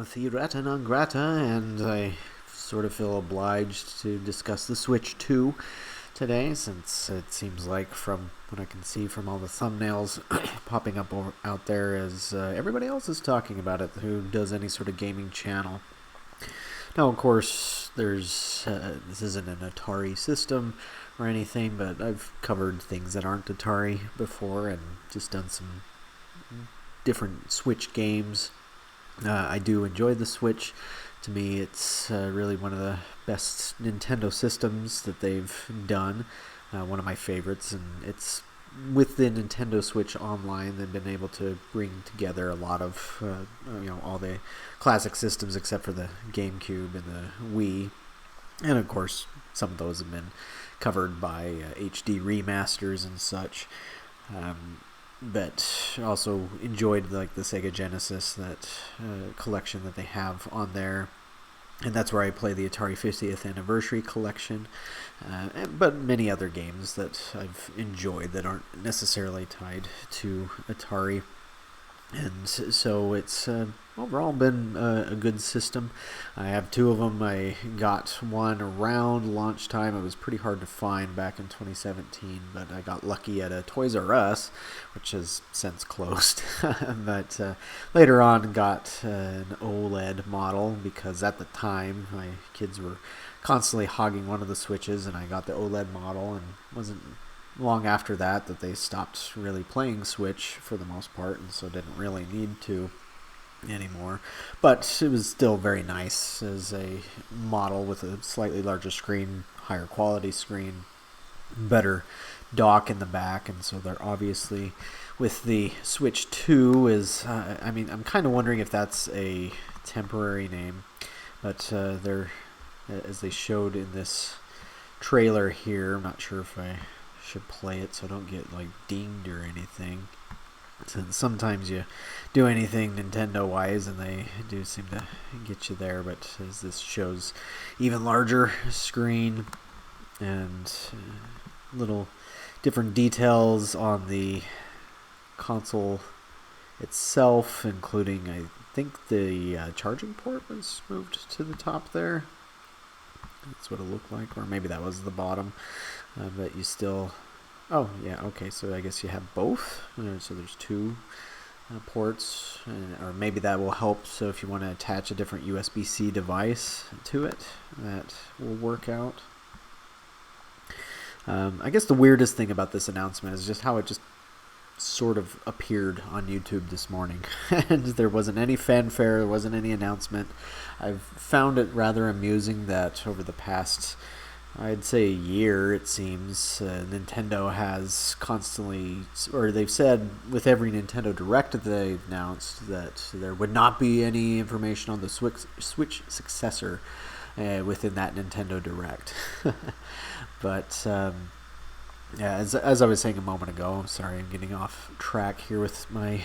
Timothy Retta non grata, and I sort of feel obliged to discuss the Switch 2 today, since it seems like, from what I can see from all the thumbnails popping up out there, as everybody else is talking about it who does any sort of gaming channel. Now, of course, this isn't an Atari system or anything, but I've covered things that aren't Atari before and just done some different Switch games. I do enjoy the Switch. To me, it's really one of the best Nintendo systems that they've done. One of my favorites, and it's with the Nintendo Switch Online, they've been able to bring together a lot of, all the classic systems except for the GameCube and the Wii. And of course, some of those have been covered by HD remasters and such. But also enjoyed like the Sega Genesis, that collection that they have on there. And that's where I play the Atari 50th Anniversary Collection, but many other games that I've enjoyed that aren't necessarily tied to Atari. And so it's overall been a good system. I have two of them. I got one around launch time. It was pretty hard to find back in 2017, but I got lucky at a Toys R Us, which has since closed. But later on got an OLED model, because at the time my kids were constantly hogging one of the Switches, and I got the OLED model, and wasn't long after that they stopped really playing Switch for the most part, and so didn't really need to anymore. But it was still very nice as a model, with a slightly larger screen, higher quality screen, better dock in the back. And so they're obviously, with the Switch 2 is, I'm kind of wondering if that's a temporary name, but they're, as they showed in this trailer here, I'm not sure if I should play it so I don't get like dinged or anything. Since sometimes you do anything Nintendo wise and they do seem to get you there, but as this shows even larger screen and little different details on the console itself, including, I think, the charging port was moved to the top there. That's what it looked like, or maybe that was the bottom. But you still, oh yeah, okay, so I guess you have both. So there's two ports, or maybe that will help. So if you want to attach a different USB-C device to it, that will work out. I guess the weirdest thing about this announcement is just how it just sort of appeared on YouTube this morning. And there wasn't any fanfare, there wasn't any announcement. I've found it rather amusing that over the past, I'd say, a year, it seems, Nintendo has constantly, or they've said with every Nintendo Direct that they've announced, that there would not be any information on the Switch Successor within that Nintendo Direct. But yeah, as I was saying a moment ago, I'm sorry, I'm getting off track here with my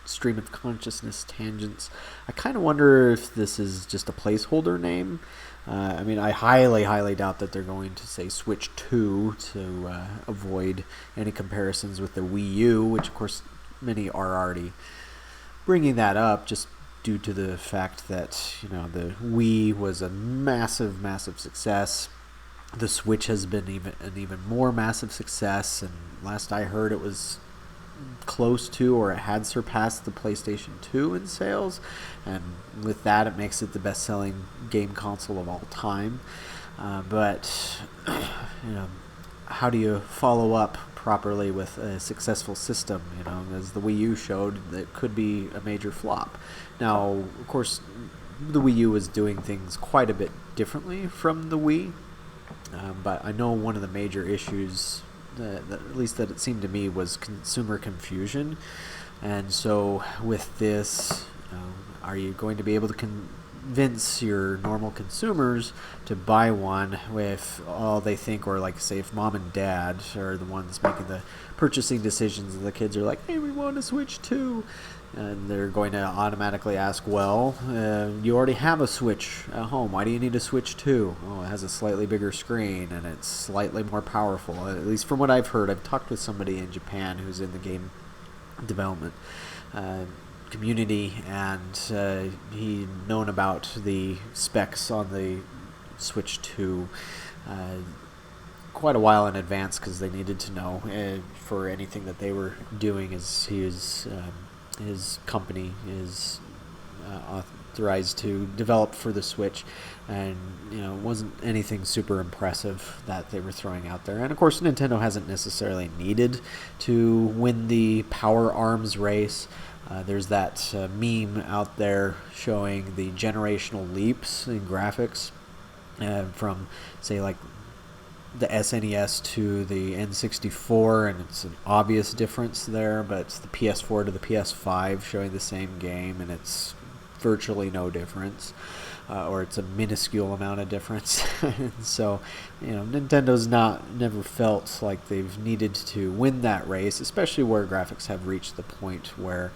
stream of consciousness tangents. I kind of wonder if this is just a placeholder name. I highly, highly doubt that they're going to say Switch 2 to avoid any comparisons with the Wii U, which of course many are already bringing that up, just due to the fact that, the Wii was a massive, massive success. The Switch has been an even more massive success, and last I heard it was close to, or it had surpassed, the PlayStation 2 in sales, and with that it makes it the best-selling game console of all time. But how do you follow up properly with a successful system? As the Wii U showed, that could be a major flop. Now, of course, the Wii U is doing things quite a bit differently from the Wii. But I know one of the major issues, at least that it seemed to me, was consumer confusion. And so with this, are you going to be able to convince your normal consumers to buy one if all they think, or like say if mom and dad are the ones making the purchasing decisions and the kids are like, hey, we want to Switch too, and they're going to automatically ask, well, you already have a Switch at home. Why do you need a Switch 2? Oh, it has a slightly bigger screen and it's slightly more powerful. At least from what I've heard, I've talked with somebody in Japan who's in the game development community, and he known about the specs on the Switch 2 quite a while in advance, because they needed to know for anything that they were doing. As his company is authorized to develop for the Switch, and it wasn't anything super impressive that they were throwing out there. And of course, Nintendo hasn't necessarily needed to win the Power Arms race. There's that meme out there showing the generational leaps in graphics from, say, like the SNES to the N64, and it's an obvious difference there, but it's the PS4 to the PS5 showing the same game, and it's virtually no difference, or it's a minuscule amount of difference. And so, Nintendo's never felt like they've needed to win that race, especially where graphics have reached the point where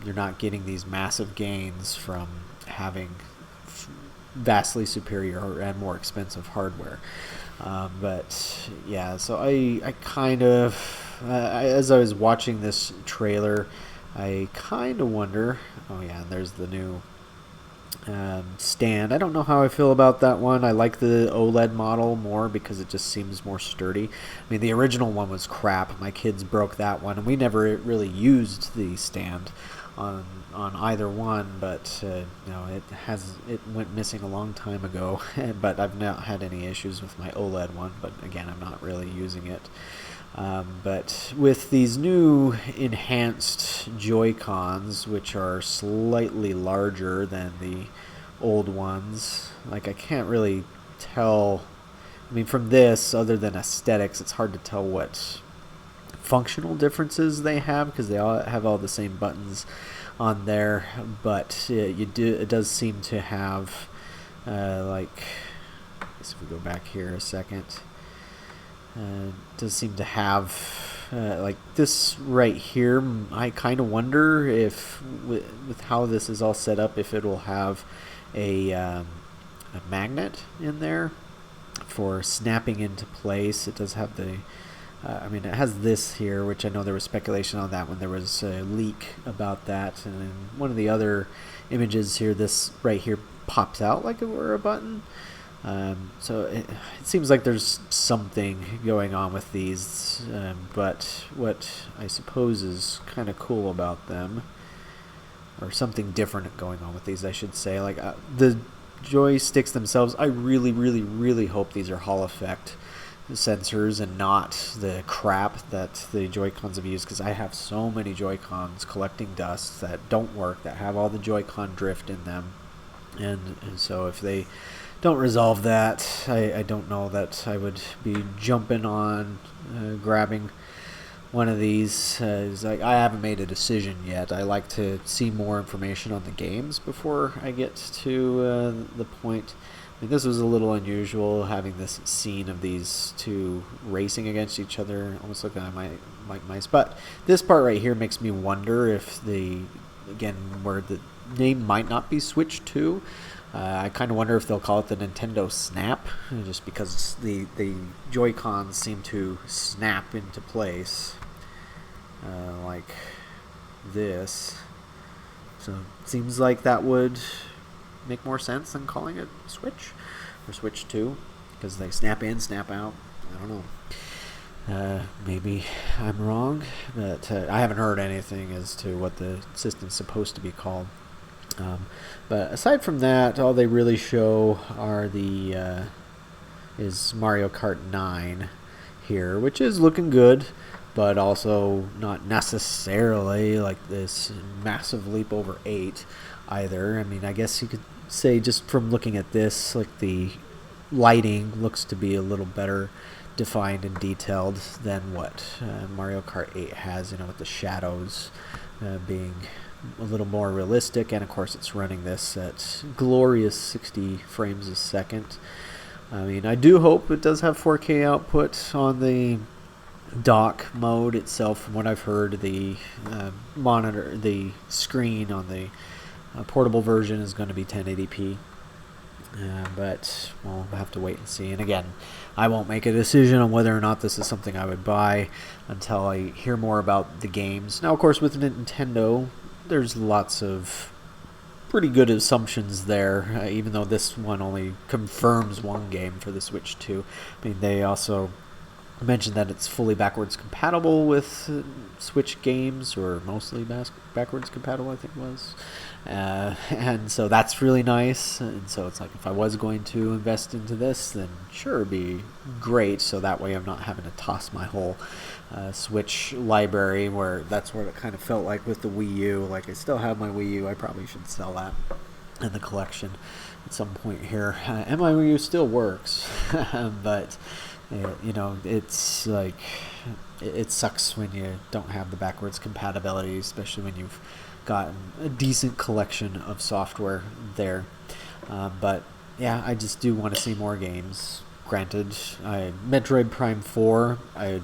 you're not getting these massive gains from having vastly superior and more expensive hardware. But yeah, so I kind of, as I was watching this trailer, I kind of wonder. Oh yeah, there's the new stand. I don't know how I feel about that one. I like the OLED model more because it just seems more sturdy. I mean, the original one was crap. My kids broke that one, and we never really used the stand on either one. But it went missing a long time ago. But I've not had any issues with my OLED one. But again, I'm not really using it. But with these new enhanced Joycons, which are slightly larger than the old ones, like, I can't really tell. I mean, from this, other than aesthetics, it's hard to tell what functional differences they have, because they all have all the same buttons on there. But it does seem to have I guess if we go back here a second. Does seem to have like this right here. I kind of wonder if with how this is all set up, if it will have a magnet in there for snapping into place. It does have the it has this here, which I know there was speculation on that when there was a leak about that. And in one of the other images here, this right here pops out like it were a button. So it seems like there's something going on with these, but what I suppose is kind of cool about them, or something different going on with these, I should say, like the joysticks themselves, I really, really, really hope these are Hall effect sensors and not the crap that the Joy-Cons have used, because I have so many Joy-Cons collecting dust that don't work, that have all the Joy-Con drift in them, and so if they don't resolve that, I don't know that I would be jumping on grabbing one of these. It's like, I haven't made a decision yet. I like to see more information on the games before I get to the point. I mean, this was a little unusual, having this scene of these two racing against each other, almost looking at like mice. But this part right here makes me wonder if where the name might not be Switch 2. I kind of wonder if they'll call it the Nintendo Snap, just because the Joy-Cons seem to snap into place like this. So it seems like that would make more sense than calling it Switch or Switch 2, because they snap in, snap out. I don't know. Maybe I'm wrong, but I haven't heard anything as to what the system's supposed to be called. But aside from that, all they really show are is Mario Kart 9 here, which is looking good, but also not necessarily like this massive leap over 8 either. I mean, I guess you could say, just from looking at this, like, the lighting looks to be a little better defined and detailed than what Mario Kart 8 has, with the shadows being a little more realistic, and of course it's running this at glorious 60 frames a second. I mean, I do hope it does have 4K output on the dock mode itself. From what I've heard, the the screen on the portable version is going to be 1080p. But we'll have to wait and see. And again, I won't make a decision on whether or not this is something I would buy until I hear more about the games. Now, of course, with Nintendo, there's lots of pretty good assumptions there, even though this one only confirms one game for the Switch 2. I mean, they also mentioned that it's fully backwards compatible with Switch games, or mostly backwards compatible, I think it was. And so that's really nice. And so it's like, if I was going to invest into this, then sure, it'd be great. So that way I'm not having to toss my whole Switch library, where that's what it kind of felt like with the Wii U. Like, I still have my Wii U. I probably should sell that in the collection at some point here. And my Wii U still works, but it's like, it sucks when you don't have the backwards compatibility, especially when you've gotten a decent collection of software there. But yeah, I just do want to see more games. Granted, Metroid Prime 4, I'd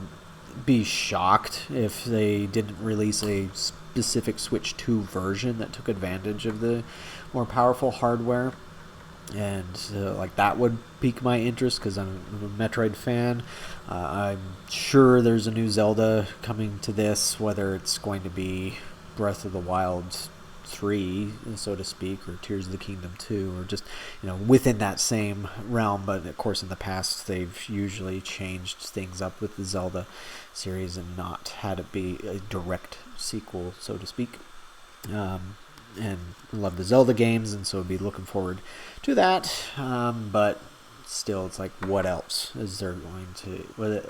be shocked if they didn't release a specific Switch 2 version that took advantage of the more powerful hardware. And that would pique my interest, because I'm a Metroid fan. I'm sure there's a new Zelda coming to this, whether it's going to be Breath of the Wild 3, so to speak, or Tears of the Kingdom 2, or just within that same realm. But of course, in the past, they've usually changed things up with the Zelda series and not had it be a direct sequel, so to speak. And love the Zelda games, and so I'd be looking forward to that. But still, it's like, what else is there going to?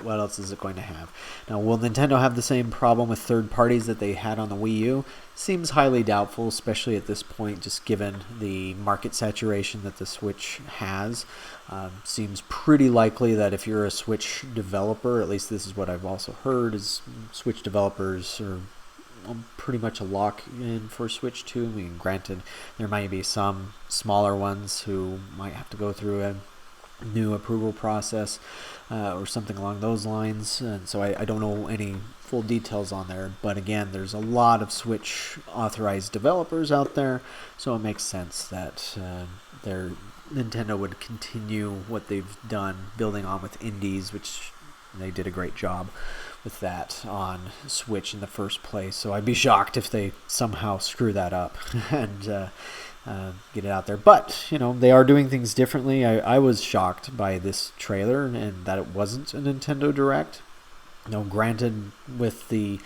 What else is it going to have? Now, will Nintendo have the same problem with third parties that they had on the Wii U? Seems highly doubtful, especially at this point, just given the market saturation that the Switch has. Seems pretty likely that if you're a Switch developer, at least this is what I've also heard, is Switch developers are pretty much a lock-in for Switch 2. I mean, granted, there might be some smaller ones who might have to go through a new approval process or something along those lines, and so I don't know any full details on there. But again, there's a lot of Switch authorized developers out there, so it makes sense that Nintendo would continue what they've done, building on with indies, which they did a great job with that on Switch in the first place. So I'd be shocked if they somehow screw that up and get it out there. But they are doing things differently. I was shocked by this trailer and that it wasn't a Nintendo Direct. Granted, with the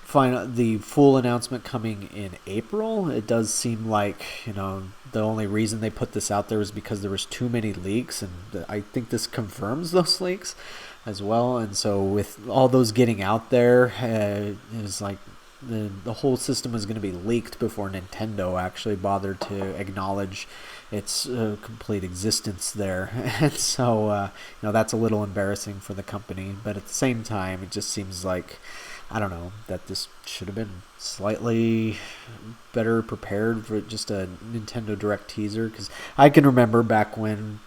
full announcement coming in April, it does seem like the only reason they put this out there is because there was too many leaks, and I think this confirms those leaks as well. And so with all those getting out there, it was like the whole system was going to be leaked before Nintendo actually bothered to acknowledge its complete existence there. And so that's a little embarrassing for the company, but at the same time, it just seems like, I don't know, that this should have been slightly better prepared for just a Nintendo Direct teaser, because I can remember back when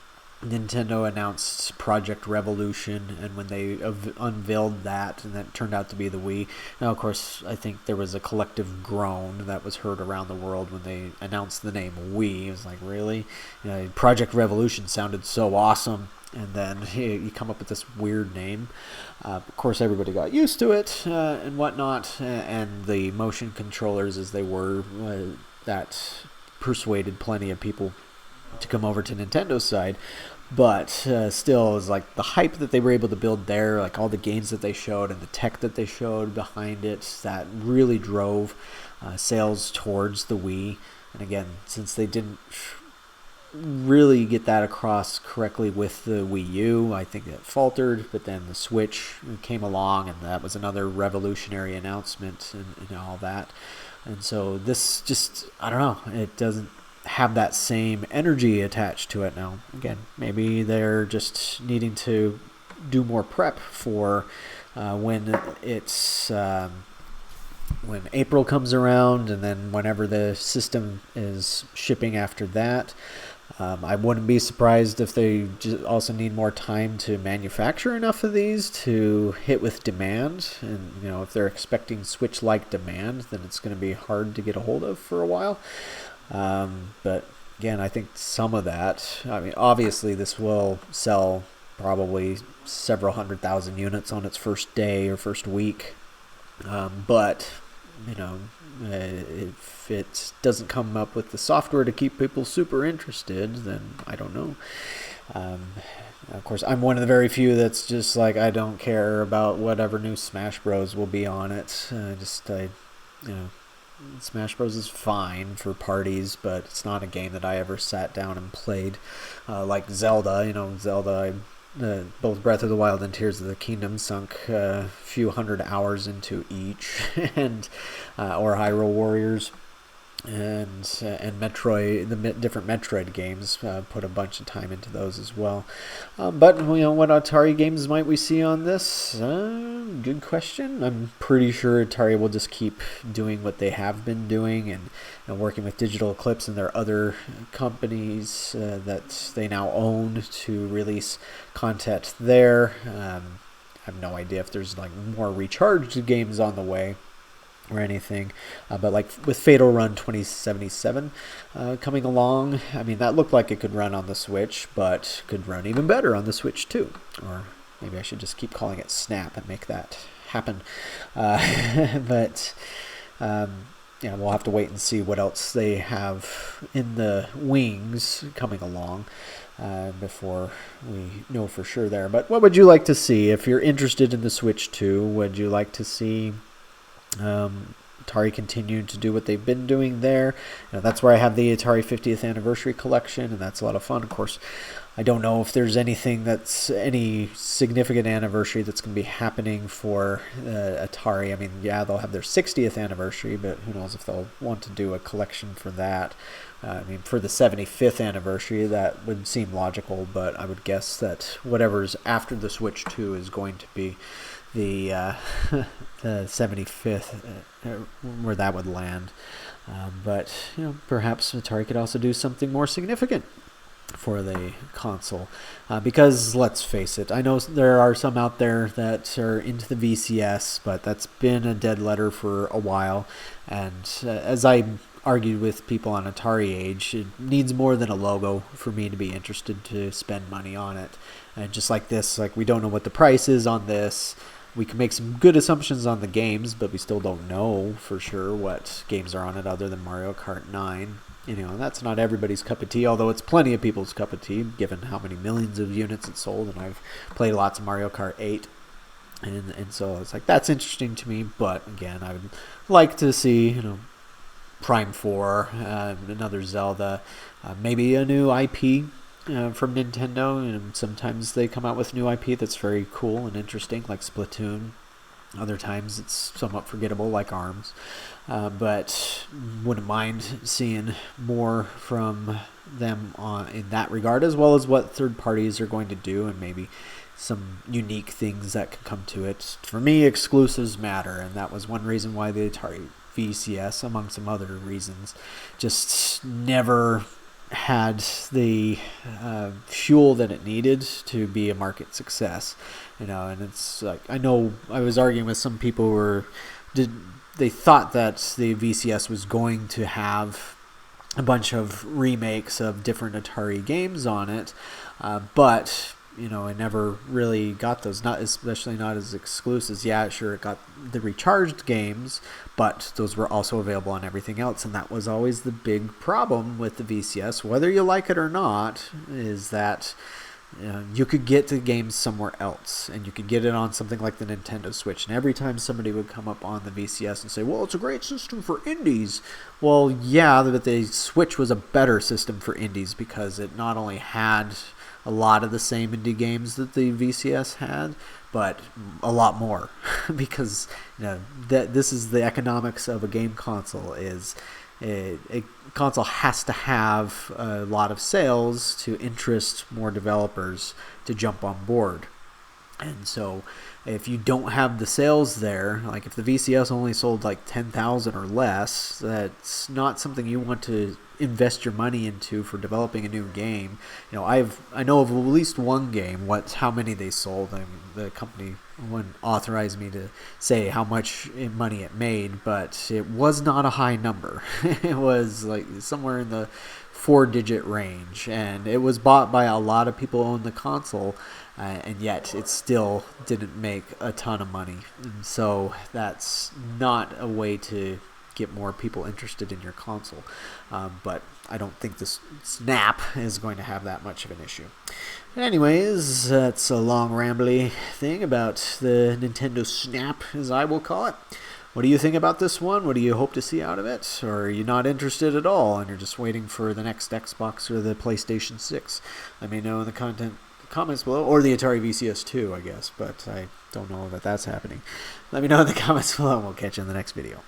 Nintendo announced Project Revolution, and when they unveiled that, and that turned out to be the Wii. Now, of course, I think there was a collective groan that was heard around the world when they announced the name Wii. It was like, really? Project Revolution sounded so awesome, and then you come up with this weird name. Of course, everybody got used to it and whatnot, and the motion controllers, as they were, that persuaded plenty of people to come over to Nintendo's side. But still, it was like the hype that they were able to build there, like all the games that they showed and the tech that they showed behind it, that really drove sales towards the Wii. And again, since they didn't really get that across correctly with the Wii U, I think it faltered. But then the Switch came along, and that was another revolutionary announcement and all that. And so this just, I don't know, it doesn't have that same energy attached to it now. Again, maybe they're just needing to do more prep for when it's when April comes around, and then whenever the system is shipping after that. I wouldn't be surprised if they just also need more time to manufacture enough of these to hit with demand. And if they're expecting Switch-like demand, then it's going to be hard to get a hold of for a while. But again, I think some of that, I mean, obviously this will sell probably several 100,000 units on its first day or first week. But if it doesn't come up with the software to keep people super interested, then I don't know. Of course, I'm one of the very few that's just like, I don't care about whatever new Smash Bros. Will be on it. Smash Bros. Is fine for parties, but it's not a game that I ever sat down and played. Like Zelda, both Breath of the Wild and Tears of the Kingdom sunk a few hundred hours into each, and or Hyrule Warriors. And Metroid, the different Metroid games, put a bunch of time into those as well. But what Atari games might we see on this? Good question. I'm pretty sure Atari will just keep doing what they have been doing, and working with Digital Eclipse and their other companies that they now own to release content there. I have no idea if there's more recharged games on the way or anything, but with Fatal Run 2077 coming along, that looked like it could run on the Switch, but could run even better on the Switch too. Or maybe I should just keep calling it Snap and make that happen. But we'll have to wait and see what else they have in the wings coming along before we know for sure there. But what would you like to see if you're interested in the Switch 2? Would you like to see Atari continued to do what they've been doing there? That's where I have the Atari 50th anniversary collection, and that's a lot of fun. Of course, I don't know if there's anything that's any significant anniversary that's going to be happening for Atari. They'll have their 60th anniversary, but who knows if they'll want to do a collection for that. For the 75th anniversary, that would seem logical, but I would guess that whatever's after the Switch 2 is going to be the 75th, where that would land. But perhaps Atari could also do something more significant for the console, because let's face it, I know there are some out there that are into the VCS, but that's been a dead letter for a while. And as I argued with people on Atari Age, it needs more than a logo for me to be interested to spend money on it. And just like this, we don't know what the price is on this. We can make some good assumptions on the games, but we still don't know for sure what games are on it other than Mario Kart 9. And that's not everybody's cup of tea, although it's plenty of people's cup of tea, given how many millions of units it sold. And I've played lots of Mario Kart 8. And so it's that's interesting to me. But again, I would like to see, Prime 4, another Zelda, maybe a new IP from Nintendo. And sometimes they come out with new IP that's very cool and interesting, like Splatoon. Other times it's somewhat forgettable, like ARMS. But wouldn't mind seeing more from them in that regard, as well as what third parties are going to do, and maybe some unique things that can come to it. For me, exclusives matter, and that was one reason why the Atari VCS, among some other reasons, just never had the fuel that it needed to be a market success. And it's I know I was arguing with some people who they thought that the VCS was going to have a bunch of remakes of different Atari games on it, but I never really got those, especially not as exclusives. Yeah, sure, it got the recharged games, but those were also available on everything else, and that was always the big problem with the VCS, whether you like it or not, is that you could get the games somewhere else, and you could get it on something like the Nintendo Switch. And every time somebody would come up on the VCS and say, well, it's a great system for indies. Well, yeah, but the Switch was a better system for indies because it not only had a lot of the same indie games that the VCS had, but a lot more. Because this is the economics of a game console, is a console has to have a lot of sales to interest more developers to jump on board. And so if you don't have the sales there, if the VCS only sold 10,000 or less, that's not something you want to invest your money into for developing a new game. I know of at least one game. How many they sold? The company wouldn't authorize me to say how much money it made, but it was not a high number. It was somewhere in the 4-digit range, and it was bought by a lot of people who own the console. and yet it still didn't make a ton of money. And so that's not a way to get more people interested in your console. But I don't think this Snap is going to have that much of an issue. Anyways, that's a long rambly thing about the Nintendo Snap, as I will call it. What do you think about this one? What do you hope to see out of it? Or are you not interested at all and you're just waiting for the next Xbox or the PlayStation 6? Let me know in the comments below, or the Atari VCS 2, I guess, but I don't know that that's happening. Let me know in the comments below and we'll catch you in the next video.